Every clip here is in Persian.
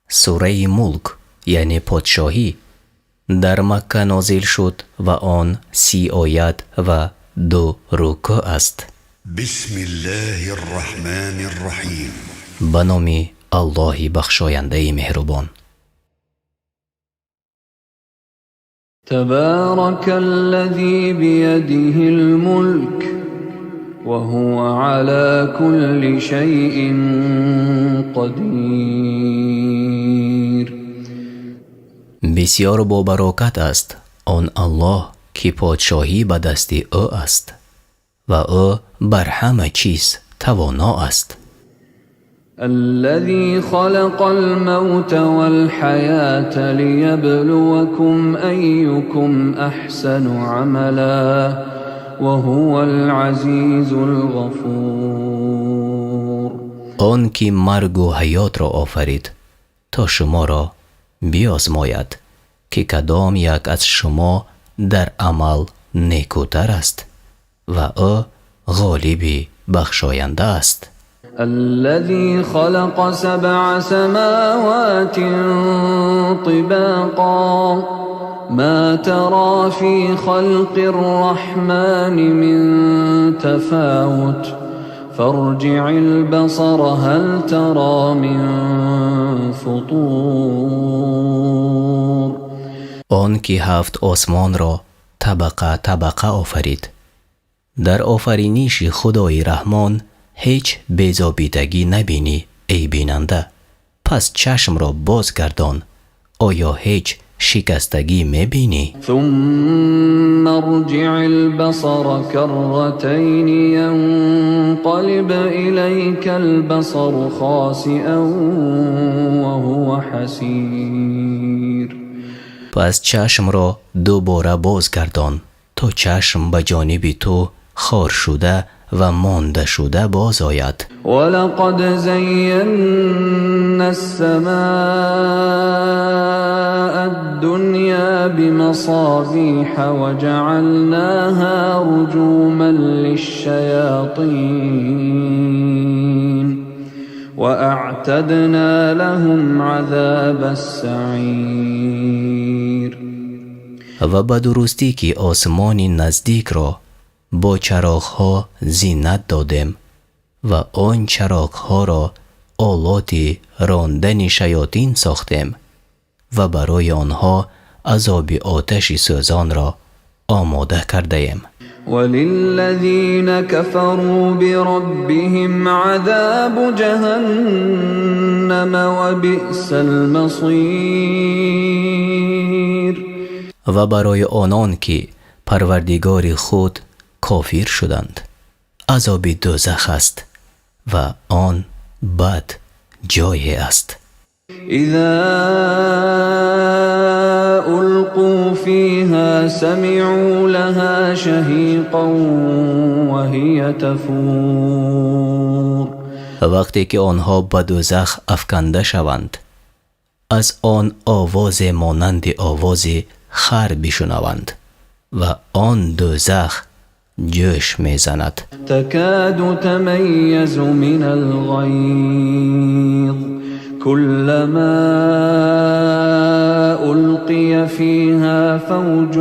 سوره ملک یعنی پادشاهی در مکه نازل شد و آن 30 آیت و 2 رکوع است. بسم الله الرحمن الرحیم. به نام الله بخشاینده مهربان. تبارك الذي بيده الملك وهو على كل شيء قدير. بسیار با برکت است آن الله که پادشاهی به دست او است و او بر همه چیز توانا است. الذي خلق الموت والحياة ليبلوكم أيكم أحسن عملا وهو العزيز الغفور. آن که مرگ و حیات را آفرید تا شما را بیازماید که کدام یک از شما در عمل نیکوتر است و او غالب بخشاینده است. الذي خلق 7 سماوات طباقا ما ترى في خلق الرحمن من تفاوت فارجع البصر هل ترى من فطور. آن که 7 آسمان را طبقه طبقه آفرید. در آفرینش خدای رحمان هیچ بی‌ضابطگی نبینی ای بیننده، پس چشم را بازگردان، آیا هیچ شکستگی میبینی؟ ثم ارجع البصر كرتين ينقلب إليك البصر خاسئا وهو حسير. پس چشم را دوباره بازگردان تا چشم به جانب تو خار شده و مانده شده باز آید. ولقد زينا السماء الدنيا بمصابيح وجعلناها رجوما للشياطين واعتدنا لهم عذاب السعير. و به درستی که آسمان نزدیک را با چراغ‌ها زینت دادیم و آن چراغ‌ها را آلات راندن شیاطین ساختیم و برای آنها عذاب آتش سوزان را آماده کرده ایم. وللذین كفروا بربهم عذاب جهنم وبئس المصیر. و برای آنان که پروردگار خود کافر شدند عذاب دوزخ است و آن بد جای است. اذا القوا فيها سمعوا لها شهيقا وهي تفور. وقتی که آنها به دوزخ افکنده شوند از آن آواز مانند آواز خر بشنوند و آن دوزخ جوش میزند. تكاد تميز من الغيظ كلما ألقي فيها فوج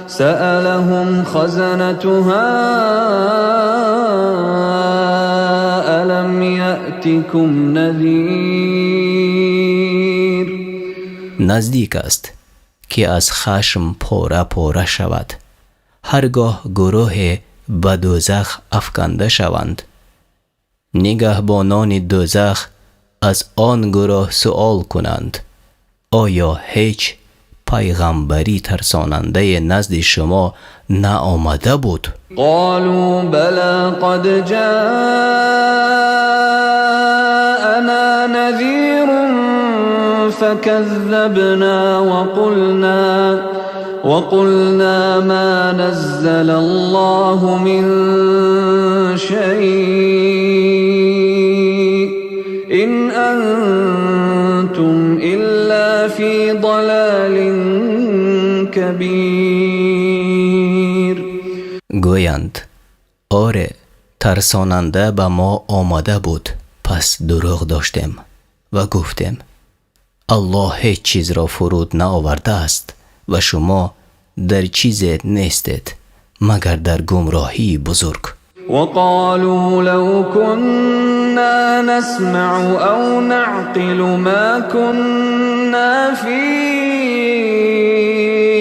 سألهم خزنتها ألم يأتكم نذير. نزدیک است که از خشم پاره پاره شود. هرگاه گروه به دوزخ افکنده شوند نگهبانان دوزخ از آن گروه سؤال کنند آیا هیچ پیغمبری ترساننده نزد شما نآمده بود؟ قالوا بلى قد جاءنا نذير فكذبنا وقلنا ما نزل الله من شيء إن أنتم إلا في ضلال كبير. گویند آره ترساننده به ما آمده بود، پس دروغ داشتیم و گفتیم الله هیچ چیز را فرود نآورده است و شما در چیزی نیستید مگر در گمراهی بزرگ. وقالوا لو كنا نسمع أو نعقل ما كنا في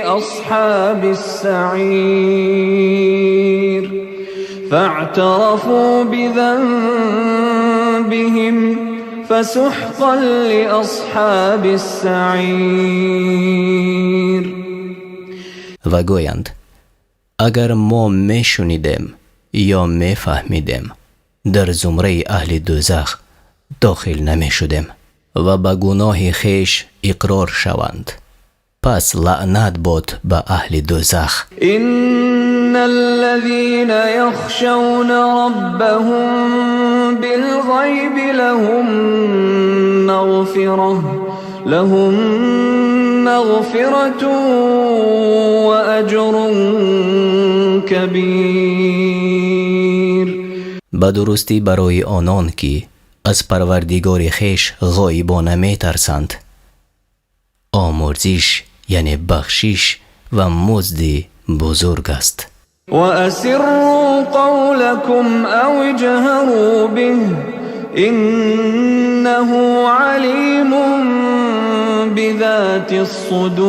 أصحاب السعير فاعترفوا بذنبهم فسحقا لأصحاب السعير. و گویند اگر ما می شنیدیم یا می فهمیدیم در زمره اهل دوزخ داخل نمی شدیم و به گناه خیش اقرار شوند، پس لعنت باد به اهل دوزخ. إن الذين يخشون ربهم بالغيب لهم مغفرة وأجر كبير. به درستی برای آنان که از پروردگار خیش غایبانه می ترسند آمرزش یعنی بخشش و مزد بزرگ است. وأسروا قولكم أو اجهروا به إنه عليم بذات الصدور.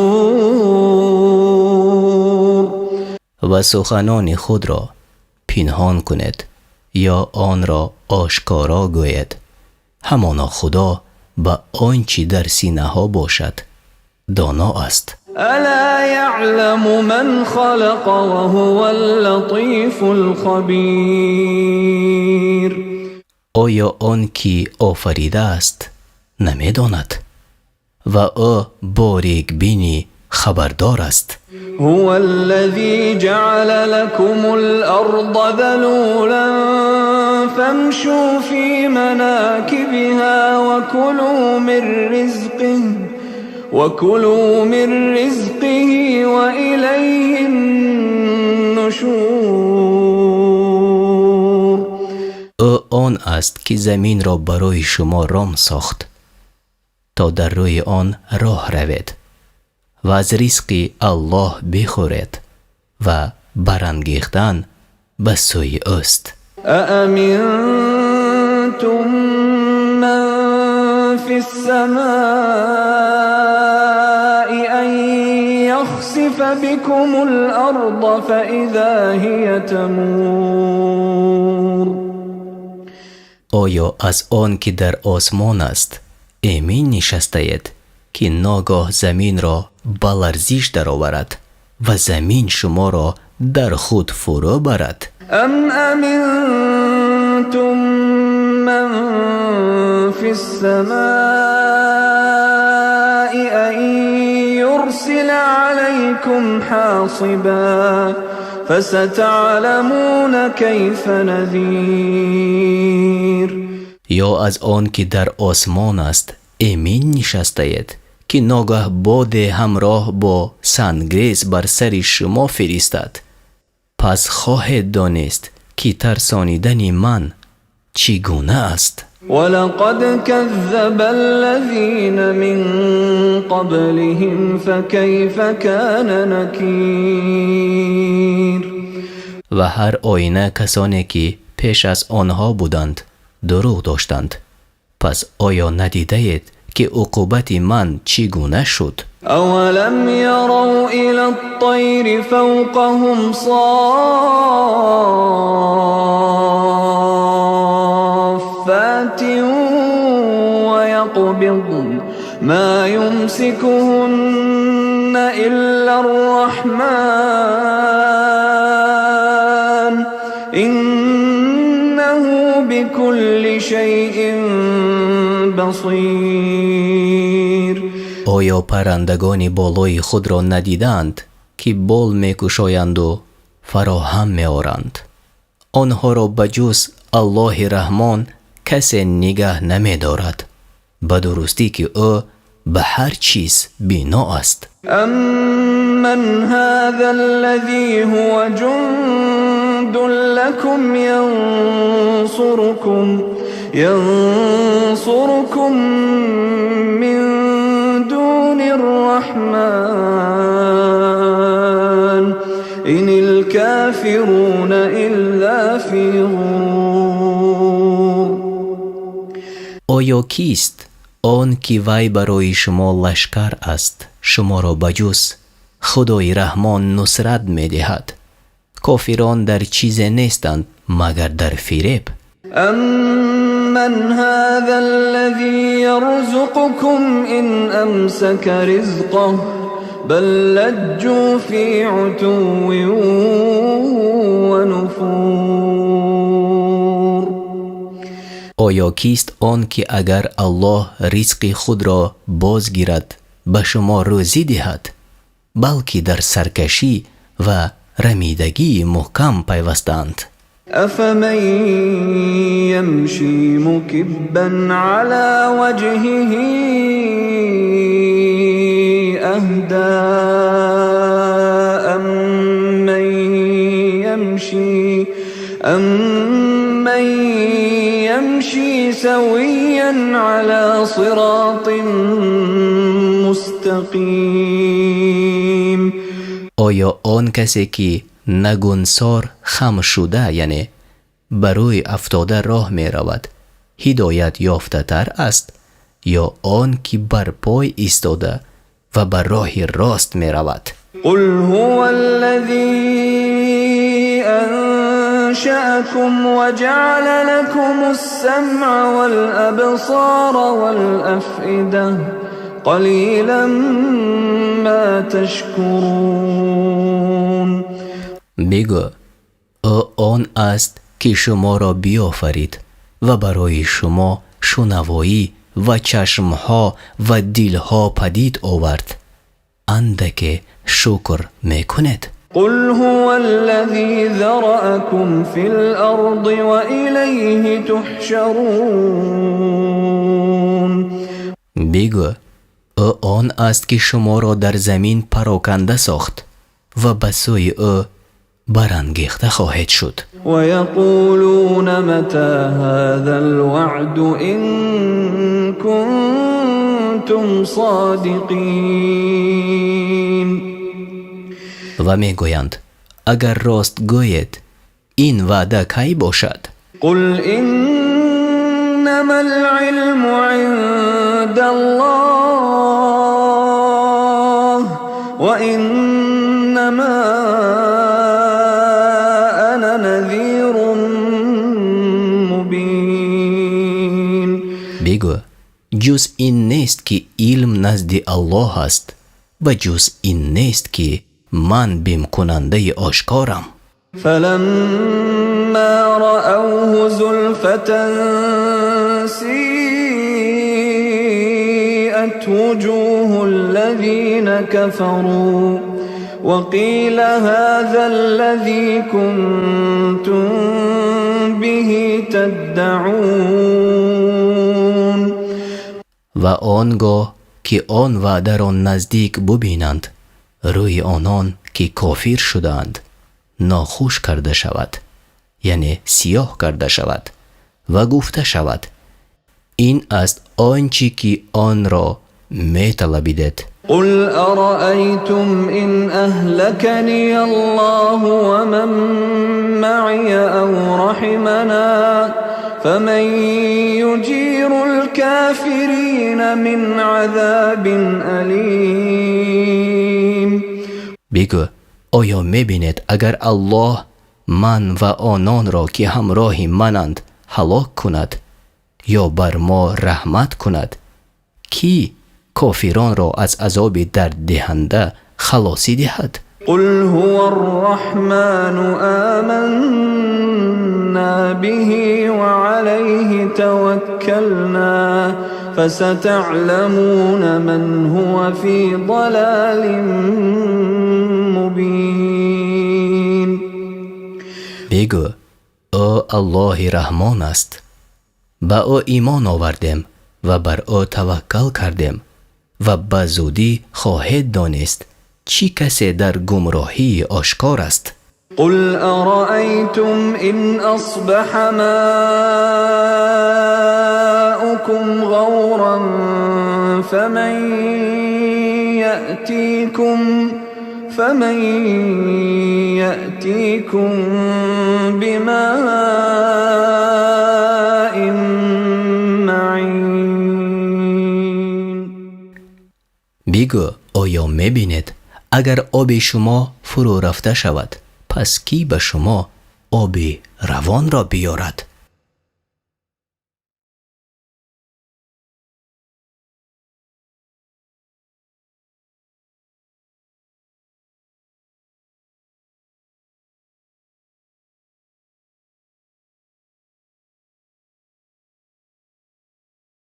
و سخنان خود را پنهان کند یا آن را آشکارا گوید، همانا خدا به آنچه در سینه ها باشد دانا است. ألا يعلم من خلق وهو اللطيف الخبير. آیا آن که آفریده است نمی داند و او باریک بینی خبردار است. هو الذي جعل لكم الأرض ذلولا فامشوا في مناكبها وكلوا من رزقه وإليه النشور. او آن است که زمین را برای شما رام ساخت تا در روی آن راه روید و از رزق الله بخورید و برانگیختن به سوی اوست. أأمنتم من في السماء أن يخسف بكم الأرض فإذا هي تمور. آیا از آن که در آسمان است امین نشسته‌اید که ناگاه زمین را به لرزش درآورد و زمین شما را در خود فرو برد؟ ام امنتم من في السماء ان يرسل عليكم حاصبا فستعلمون كيف نذير. یا از آن که در آسمان است امین نشسته‌اید که ناگاه باد همراه با سنگریز بر سر شما فرستد، پس خواهید دانست که ترسانیدن من چگونه است. ولقد كذب الذين من قبلهم فكيف كان نكير. و هر آینه کسانی که پیش از آنها بودند دروغ داشتند، پس آیا ندیدید که عقوبت من چگونه شد؟ اولم يروا الى الطير فوقهم صافات ويقبضن ما يمسكهن الا الرحمن انه بكل شيء بصير. آیا پرندگان بالای خود را ندیدند که بال میکشایند و فراهم میآورند؟ آنها را بجز الله رحمان کسی نگه نمیدارد، به درستی که او به هر چیز بینا است. امن هذا الذي هو جند جند لكم ينصركم من دون الرحمن إن الكافرون إلا في غرور. آیا کیست آن که وی برای شما لشکر است شما را بجز خدای رحمان نصرت می دهد؟ کافران در چیز نیستند مگر در فریب. أَمَّنْ هَذَا الَّذِي يَرْزُقُكُمْ إِنْ أَمْسَكَ رِزْقَهُ بَلْ لَجُّوا فِي عُتُوٍّ وَنُفُورٍ. آیا کیست آن که اگر الله رزق خود را بازگیرد به شما روزی دهد بلکه در سرکشی و رمیدگی محکم پیوستند؟ أَفَمَنْ يَمْشِي مُكِبًّا عَلَى وَجْهِهِ أَهْدَىٰ أَمَّنْ يَمْشِي سَوِيًّا عَلَى صِرَاطٍ مُسْتَقِيمٍ. آیا آن کسی که نگونسار خم شده یعنی برای افتاده راه می رود هدایت یافته تر است یا آن که بر پای ایستاده و بر راه راست می رود؟ قل هو الذي أنشأكم وجعل لكم السمع والأبصار والأفئدة قلیلا ما تشکرون. بگو او آن است که شما را بیافرید و برای شما شنوایی و چشمها و دلها پدید آورد اندک شکر میکنید. قل هو الذي ذرأكم في الأرض وإليه تحشرون. بگو او آن است که شما را در زمین پراکنده ساخت و به سوی او برانگیخته خواهد شد. و یقولون متى هذا الوعد إن كنتم صادقین. و میگویند اگر راست گوید این وعده کی باشد؟ قل انما العلم عند الله وانما انا نذیر مبین. بگو جز این نیست که علم نزد الله است و جز این نیست که من بیم کننده آشکارم. فلما رأوه زلفة سیئت وجوه الذین كفروا وقیل هذا الذی کنتم به تدعون. و آنگاه که آن وعده را نزدیک ببینند روی آنان که کافر شدند ناخوش کرده شود یعنی سیاه کرده شود و گفته شود این است آنچه که آن را می طلبیدید. قل ارأيتم إن أهلكني الله ومن معي أو رحمنا فمن يجير الكافرين من عذاب أليم. بگو آیا میبینید اگر الله من و آنان را که همراه منند هلاک کند یا بر ما رحمت کند کی کافران را از عذاب درد دهنده خلاصی دهد؟ قل هو الرحمن آمنا به وعليه توكلنا فستعلمون من هو في ضلال مبين. بگو او الله رحمان است با او ایمان آوردیم و بر او توکل کردیم و به زودی خواهید دانست چی کسی در گمراهی آشکار است. قل أرأيتم إن أصبح ماؤكم غورا فمن يأتيكم بماء معین. بگو آیا میبینید اگر آب شما فرو رفته شود پس کی به شما آب روان را بیارد؟